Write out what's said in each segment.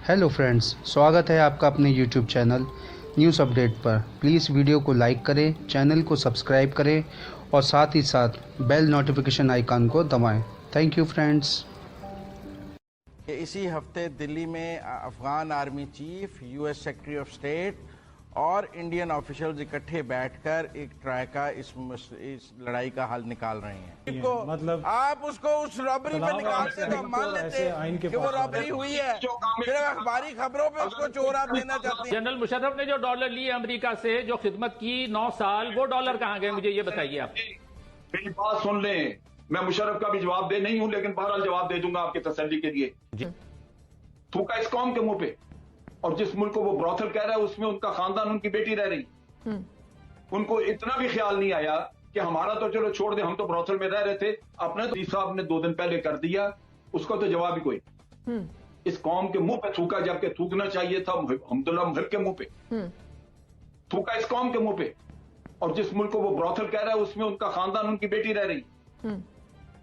Hello friends, स्वागत है आपका अपने यूट्यूब चैनल न्यूज़ अपडेट पर। प्लीज़ वीडियो को लाइक करें, चैनल को सब्सक्राइब करें और साथ ही साथ बेल नोटिफिकेशन आइकन को दबाएं। Thank you friends. इसी हफ्ते दिल्ली में Afghan army chief, US secretary of state और इंडियन ऑफिशियल्स इकट्ठे बैठकर एक ट्राई का इस लड़ाई का हल निकाल रहे हैं। मतलब आप उसको उस रॉबरी पे निकालते तो मान लेते कि वो रॉबरी हुई है, फिर अखबारी खबरों पे उसको चोर आप देना चाहते हैं। जनरल मुशर्रफ ने जो डॉलर लिए अमेरिका से, जो खिदमत की 9 साल, वो डॉलर कहाँ गए, मुझे ये बताइए आप। मेरी बात सुन लें, मैं मुशर्रफ का भी जवाब दे नहीं हूं, लेकिन बहरहाल जवाब दे दूंगा आपके तसल्ली के लिए। थूका इस कौम के मुंह पे, और जिस मुल्क को वो ब्रॉथल कह रहा है उसमें उनका खानदान, उनकी बेटी रह रही। उनको इतना भी ख्याल नहीं आया कि हमारा तो चलो छोड़ दे, हम तो ब्रॉथल में रह रहे थे, अपने तो साहब ने 2 दिन पहले कर दिया, उसका तो जवाब ही कोई। इस कौम के मुंह पे थूका, जबकि थूकना चाहिए था अब्दुल्ला मुहिब के मुंह पे। थूका इस कौम के मुंह पे, और जिस मुल्क को वो ब्रॉथल कह रहा है उसमें उनका खानदान, उनकी बेटी रह रही।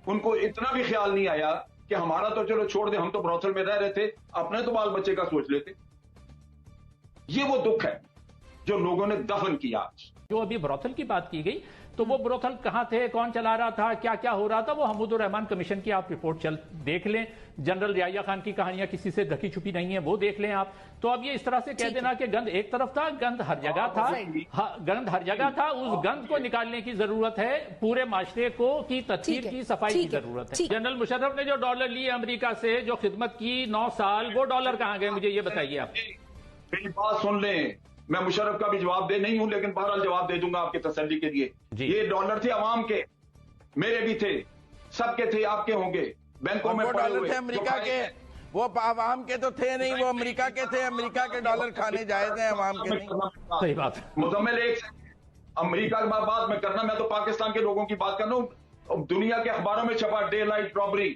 उनको इतना भी ख्याल नहीं आया कि हमारा तो चलो छोड़ दे, हम तो ब्रॉथल में रह रहे थे, अपने तो बाल बच्चे का सोच लेते। ये वो दुख है जो लोगों ने दफन किया। जो अभी ब्रोथल की बात की गई, तो वो ब्रोथल कहां थे, कौन चला रहा था, क्या क्या हो रहा था, वो हमीदुर रहमान कमीशन की आप रिपोर्ट देख लें। जनरल रियाया खान की कहानियां किसी से ढकी छुपी नहीं है, वो देख लें आप। तो अब ये इस तरह से कह देना कि गंद एक तरफ था, गंद हर जगह था, गंद हर जगह था, उस गंद को निकालने की जरूरत है। पूरे माशरे को की तस्वीर की सफाई की जरूरत है। जनरल मुशर्रफ ने जो डॉलर लिए अमेरिका से, जो खिदमत की 9 साल, वो डॉलर कहां गए, मुझे ये बताइए आप। मेरी बात सुन लें, मैं मुशर्रफ का भी जवाब दे नहीं हूं, लेकिन बहरहाल जवाब दे दूंगा आपके तसल्ली के लिए। ये डॉलर थे अवाम के, मेरे भी थे, सबके थे, आपके होंगे। बैंकों में डॉलर थे अमेरिका के, वो अवाम के तो थे नहीं, वो अमेरिका के थे। अमेरिका के डॉलर खाने जायज हैं, अवाम के नहीं। सही बात। मुजम्मिल एक अमेरिका की बात मैं करना, मैं तो पाकिस्तान के लोगों की बात कर रहा हूं। दुनिया के अखबारों में छपा डे लाइट रॉबरी,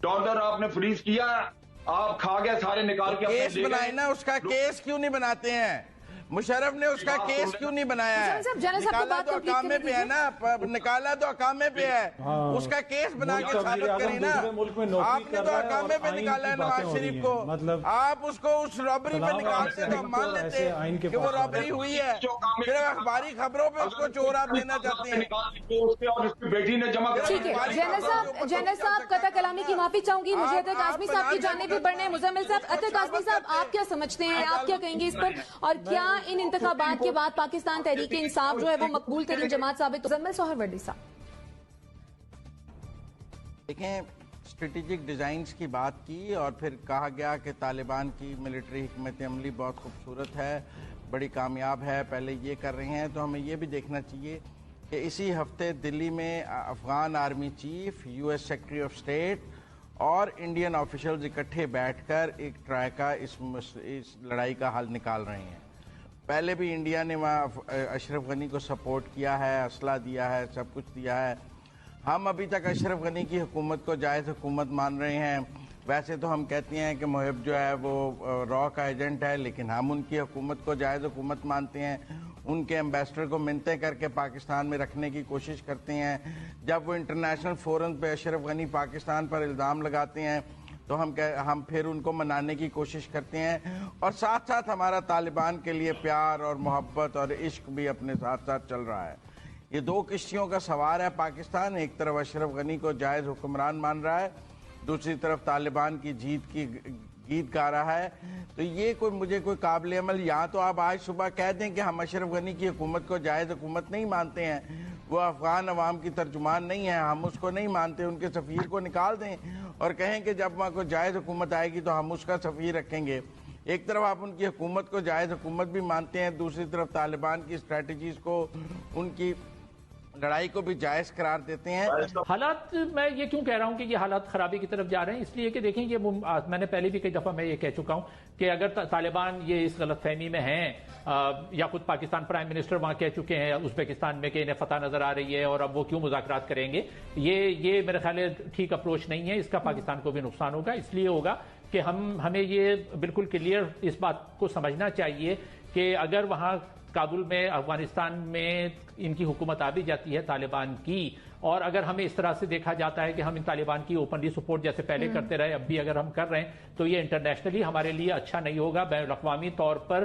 डॉलर आपने फ्रीज किया, आप खा गए सारे निकाल के। केस बनाए ना, उसका केस क्यों नहीं बनाते हैं? मुशर्रफ ने उसका केस क्यों नहीं बनाया है? निकाला तो अकामे पे है ना, निकाला तो अकामे पे है, उसका केस बना के साबित करी ना। आपने तो अकामे पे निकाला है नवाज शरीफ को, मतलब आप उसको उस रॉबरी पे निकालते तो मान लेते कि वो रॉबरी हुई है, फिर अखबारी खबरों पे उसको चोर आप देना चाहते हैं। बेटी ने जमा ठीक है। जनरल साहब कथा कलामी की माफी चाहूंगी, मुझे अतर काज़मी साहब की जाने भी बढ़ने। मुजम्मिल साहब, अतर काज़मी साहब, आप क्या समझते हैं, आप क्या कहेंगे इस पर, और क्या इन इंतखाबात के बाद पाकिस्तान तहरीक इंसाफ जो है वो मकबूल तरीन जमात साबित? मुजम्मिल सोहरवर्दी साहब देखें, स्ट्रेटेजिक डिजाइन्स की बात की और फिर कहा गया कि तालिबान की मिलिट्री हिकमत अमली बहुत खूबसूरत है, बड़ी कामयाब है, पहले ये कर रहे हैं। तो हमें ये भी देखना चाहिए कि इसी हफ्ते दिल्ली में Afghan army chief, US secretary of state और इंडियन ऑफिशियल्स इकट्ठे बैठकर एक ट्राई का इस लड़ाई का हल निकाल रहे हैं। पहले भी इंडिया ने वहाँ अशरफ गनी को सपोर्ट किया है, असला दिया है, सब कुछ दिया है। हम अभी तक अशरफ गनी की हुकूमत को जायज़ हुकूमत मान रहे हैं। वैसे तो हम कहते हैं कि मुहिब जो है वो रॉ का एजेंट है, लेकिन हम उनकी हुकूमत को जायज़ हुकूमत मानते हैं। उनके एम्बेसडर को मिन्नतें करके पाकिस्तान में रखने की कोशिश करते हैं। जब वो इंटरनेशनल फोरम पे अशरफ गनी पाकिस्तान पर इल्ज़ाम लगाते हैं तो हम फिर उनको मनाने की कोशिश करते हैं, और साथ साथ हमारा तालिबान के लिए प्यार और मोहब्बत और इश्क भी अपने साथ साथ चल रहा है। ये 2 किश्तियों का सवार है पाकिस्तान। एक तरफ अशरफ गनी को जायज़ हुक्मरान मान रहा है, दूसरी तरफ तालिबान की जीत की गीत गा रहा है। तो ये मुझे कोई काबिल अमल, या तो आप आज सुबह कह दें कि हम अशरफ गनी की हुकूमत को जायज़ हुकूमत नहीं मानते हैं, वो अफगान अवाम की तर्जुमान नहीं है, हम उसको नहीं मानते, उनके सफ़ीर को निकाल दें और कहें कि जब वहाँ को जायज़ हुकूमत आएगी तो हम उसका सफ़ीर रखेंगे। एक तरफ आप उनकी हुकूमत को जायज़ हुकूमत भी मानते हैं, दूसरी तरफ तालिबान की स्ट्रेटजीज़ को, उनकी लड़ाई को भी जायज़ करार देते हैं। हालात, मैं ये क्यों कह रहा हूं कि ये हालात खराबी की तरफ जा रहे हैं, इसलिए कि देखें, ये मैंने पहले भी कई दफ़ा मैं ये कह चुका हूं कि अगर तालिबान ये इस गलतफहमी में हैं, या खुद पाकिस्तान प्राइम मिनिस्टर वहां कह चुके हैं उज़्बेकिस्तान में कि इन्हें फतह नजर आ रही है और अब वो क्यों मुज़ाकरात करेंगे, ये मेरे ख्याल है ठीक अप्रोच नहीं है। इसका पाकिस्तान को भी नुकसान होगा। इसलिए होगा कि हमें ये बिल्कुल क्लियर इस बात को समझना चाहिए कि अगर वहां کابل میں افغانستان میں ان کی حکومت آ بھی جاتی ہے طالبان کی، اور اگر ہمیں اس طرح سے دیکھا جاتا ہے کہ ہم ان طالبان کی اوپنلی سپورٹ جیسے پہلے کرتے رہے، اب بھی اگر ہم کر رہے ہیں تو یہ انٹرنیشنلی ہمارے لیے اچھا نہیں ہوگا۔ بین الاقوامی طور پر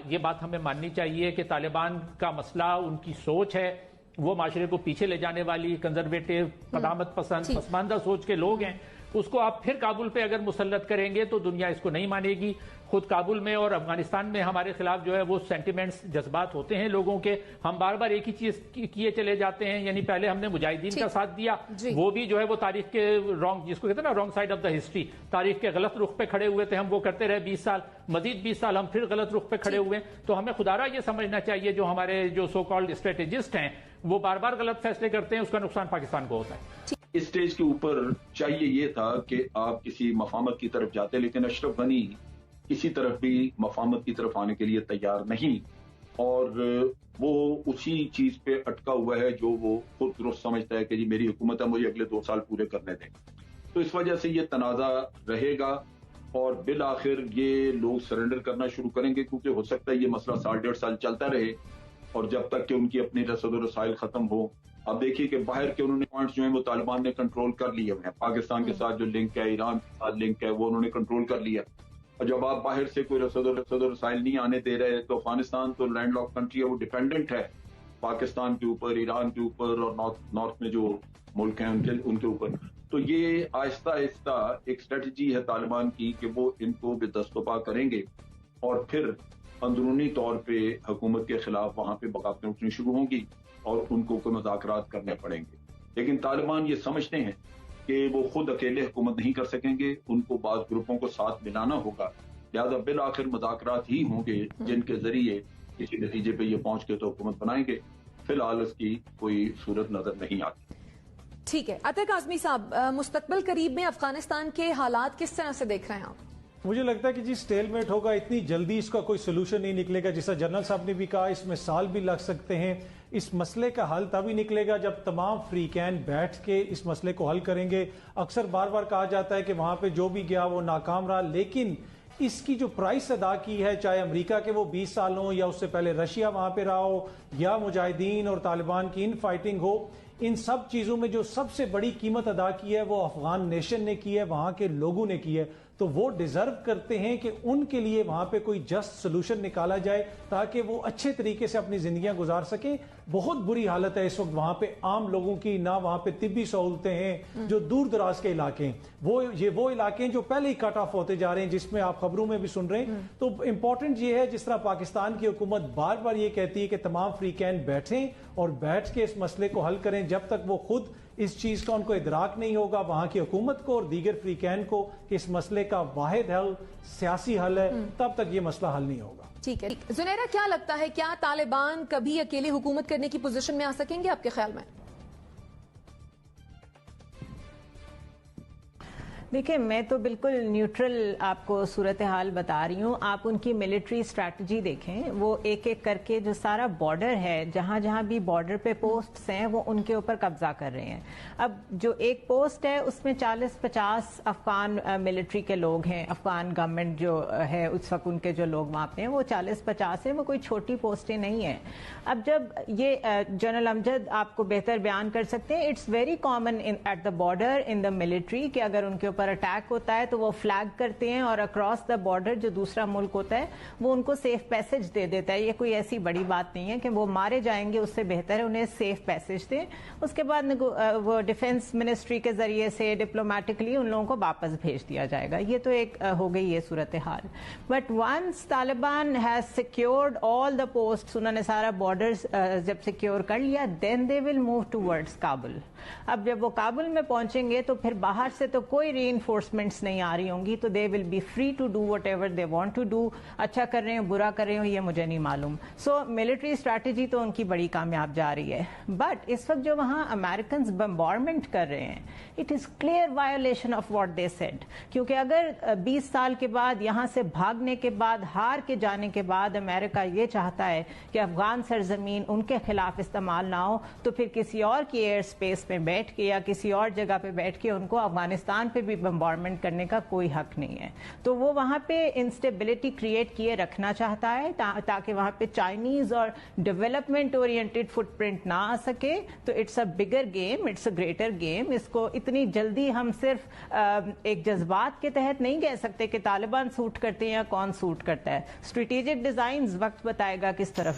یہ بات ہمیں ماننی چاہیے کہ طالبان کا مسئلہ ان کی سوچ ہے، وہ معاشرے کو پیچھے لے جانے والی کنزرویٹو، قدامت پسند، پسماندہ سوچ کے لوگ ہیں۔ اس کو آپ پھر کابل پہ اگر مسلط کریں گے تو دنیا اس کو نہیں مانے گی۔ خود کابل میں اور افغانستان میں ہمارے خلاف جو ہے وہ سینٹیمنٹس، جذبات ہوتے ہیں لوگوں کے، ہم بار بار ایک ہی چیز کیے چلے جاتے ہیں، یعنی پہلے ہم نے مجاہدین کا ساتھ دیا، وہ بھی جو ہے وہ تاریخ کے رانگ، جس کو کہتے ہیں نا wrong side of the history, تاریخ کے غلط رخ پہ کھڑے ہوئے تھے ہم، وہ کرتے رہے 20 سال، مزید 20 سال ہم پھر غلط رخ پہ کھڑے ہوئے۔ تو ہمیں خدا را یہ سمجھنا چاہیے جو ہمارے جو سو کالڈ اسٹریٹجسٹ ہیں وہ بار بار غلط فیصلے کرتے ہیں، اس کا نقصان پاکستان کو ہوتا ہے۔ اس سٹیج کے اوپر چاہیے یہ تھا کہ آپ کسی مفاہمت کی طرف جاتے، لیکن اشرف غنی کسی طرف بھی مفاہمت کی طرف آنے کے لیے تیار نہیں، اور وہ اسی چیز پہ اٹکا ہوا ہے جو وہ خود درست سمجھتا ہے کہ جی میری حکومت ہے، مجھے اگلے 2 سال پورے کرنے دیں۔ تو اس وجہ سے یہ تنازع رہے گا اور بالآخر یہ لوگ سرنڈر کرنا شروع کریں گے، کیونکہ ہو سکتا ہے یہ مسئلہ 1.5 سال چلتا رہے اور جب تک کہ ان کی اپنی رسد و رسائل ختم ہو۔ اب دیکھیے کہ باہر کے انہوں نے پوائنٹس جو ہیں وہ طالبان نے کنٹرول کر لیے ہوئے ہیں، پاکستان کے ساتھ جو لنک ہے، ایران کے ساتھ لنک ہے، وہ انہوں نے کنٹرول کر لیا، اور جب آپ باہر سے کوئی رسد و رسائل نہیں آنے دے رہے تو افغانستان تو لینڈ لاک کنٹری ہے، وہ ڈیپینڈنٹ ہے پاکستان کے اوپر، ایران کے اوپر اور نارتھ میں جو ملک ہیں ان کے اوپر۔ تو یہ آہستہ آہستہ ایک اسٹریٹجی ہے طالبان کی کہ وہ ان کو بے دست و پا کریں گے اور پھر اندرونی طور پہ حکومت کے خلاف وہاں پہ بغاوتیں اٹھنی شروع ہوں گی اور ان کو کوئی مذاکرات کرنے پڑیں گے۔ لیکن طالبان یہ سمجھتے ہیں کہ وہ خود اکیلے حکومت نہیں کر سکیں گے، ان کو بعض گروپوں کو ساتھ ملانا ہوگا، لہذا بالآخر مذاکرات ہی ہوں گے جن کے ذریعے کسی نتیجے پہ یہ پہنچ کے تو حکومت بنائیں گے۔ فی الحال اس کی کوئی صورت نظر نہیں آتی۔ ٹھیک ہے، عطا کاظمی صاحب، مستقبل قریب میں افغانستان کے حالات کس طرح سے دیکھ رہے ہیں آپ؟ مجھے لگتا ہے کہ جی سٹیل میٹ ہوگا، اتنی جلدی اس کا کوئی سلوشن نہیں نکلے گا، جیسا جنرل صاحب نے بھی کہا اس میں سال بھی لگ سکتے ہیں۔ اس مسئلے کا حل تبھی نکلے گا جب تمام فریقین بیٹھ کے اس مسئلے کو حل کریں گے۔ اکثر بار بار کہا جاتا ہے کہ وہاں پہ جو بھی گیا وہ ناکام رہا، لیکن اس کی جو پرائس ادا کی ہے، چاہے امریکہ کے وہ 20 سال ہوں یا اس سے پہلے رشیا وہاں پہ رہا ہو یا مجاہدین اور طالبان کی ان فائٹنگ ہو، ان سب چیزوں میں جو سب سے بڑی قیمت ادا کی ہے وہ افغان نیشن نے کی ہے، وہاں کے لوگوں نے کی ہے۔ تو وہ ڈیزرو کرتے ہیں کہ ان کے لیے وہاں پہ کوئی جسٹ سلوشن نکالا جائے تاکہ وہ اچھے طریقے سے اپنی زندگیاں گزار سکیں۔ بہت بری حالت ہے اس وقت وہاں پہ عام لوگوں کی، نہ وہاں پہ طبی سہولتیں ہیں، جو دور دراز کے علاقے ہیں وہ علاقے ہیں جو پہلے ہی کٹ آف ہوتے جا رہے ہیں، جس میں آپ خبروں میں بھی سن رہے ہیں۔ تو امپورٹنٹ یہ ہے، جس طرح پاکستان کی حکومت بار بار یہ کہتی ہے کہ تمام فریقین بیٹھیں اور بیٹھ کے اس مسئلے کو حل کریں، جب تک وہ خود اس چیز کا ان کو ادراک نہیں ہوگا وہاں کی حکومت کو اور دیگر فریقین کو کہ اس مسئلے کا واحد حل سیاسی حل ہے، تب تک یہ مسئلہ حل نہیں ہوگا۔ ٹھیک ہے زنیرہ، کیا لگتا ہے کیا طالبان کبھی اکیلے حکومت کرنے کی پوزیشن میں آ سکیں گے آپ کے خیال میں؟ دیکھیں، میں تو بالکل نیوٹرل آپ کو صورتحال بتا رہی ہوں۔ آپ ان کی ملٹری اسٹریٹجی دیکھیں، وہ ایک ایک کر کے جو سارا بارڈر ہے، جہاں جہاں بھی بارڈر پہ پوسٹس ہیں وہ ان کے اوپر قبضہ کر رہے ہیں۔ اب جو ایک پوسٹ ہے اس میں 40-50 افغان ملٹری کے لوگ ہیں، افغان گورنمنٹ جو ہے اس وقت ان کے جو لوگ وہاں پہ ہیں وہ 40-50 ہیں، وہ کوئی چھوٹی پوسٹیں نہیں ہیں۔ اب جب یہ جنرل امجد آپ کو بہتر بیان کر سکتے ہیں، it's very common at the border in the military کہ اگر ان کے پر اٹیک ہوتا ہے تو وہ فلیگ کرتے ہیں اور اکراس دا بارڈر جو دوسرا ملک ہوتا ہے وہ ان کو سیف پیسج دے دیتا ہے۔ یہ کوئی ایسی بڑی بات نہیں ہے کہ وہ مارے جائیں گے، اس سے بہتر ہے انہیں سیف پیسج دیں۔ اس کے بعد وہ ڈیفنس منسٹری کے ذریعے سے ڈپلومیٹکلی ان لوگوں کو واپس بھیج دیا جائے گا۔ یہ تو ایک ہو گئی یہ صورتحال۔ But once Taliban has secured all the post, انہوں نے سارا بارڈرز جب سیکیور کر لیا، then they will move towards Kabul. اب جب وہ کابل میں پہنچیں گے تو پھر باہر سے تو کوئی ری انفورسمنٹس نہیں آ رہی ہوں گی، تو they will be free to do whatever they want to do. اچھا کر رہے ہوں برا کر رہے ہوں یہ مجھے نہیں معلوم۔ سو ملٹری اسٹریٹجی تو ان کی بڑی کامیاب جا رہی ہے، بٹ اس وقت جو وہاں امریکنز بمبارمنٹ کر رہے ہیں، it is clear violation of what they said. کیونکہ اگر 20 سال کے بعد یہاں سے بھاگنے کے بعد، ہار کے جانے کے بعد امریکہ یہ چاہتا ہے کہ افغان سرزمین ان کے خلاف استعمال نہ ہو، تو پھر کسی اور کی ایئر اسپیس میں بیٹھ کے یا کسی اور جگہ پہ بیٹھ کے ان کو افغانستان پہ بھی बम्बारमेंट करने का कोई हक नहीं है। तो वो वहाँ पे इंस्टेबिलिटी क्रिएट किए रखना चाहता है ताकि वहाँ पे चाइनीज और डेवलपमेंट ओरिएंटेड फुटप्रिंट ना आ सके। तो it's a bigger game, it's a greater game. इसको इतनी जल्दी हम सिर्फ एक जज्बात के तहत नहीं कह सकते कि तालिबान सूट करते हैं या कौन सूट करता है। स्ट्रेटेजिक डिजाइन वक्त बताएगा किस तरफ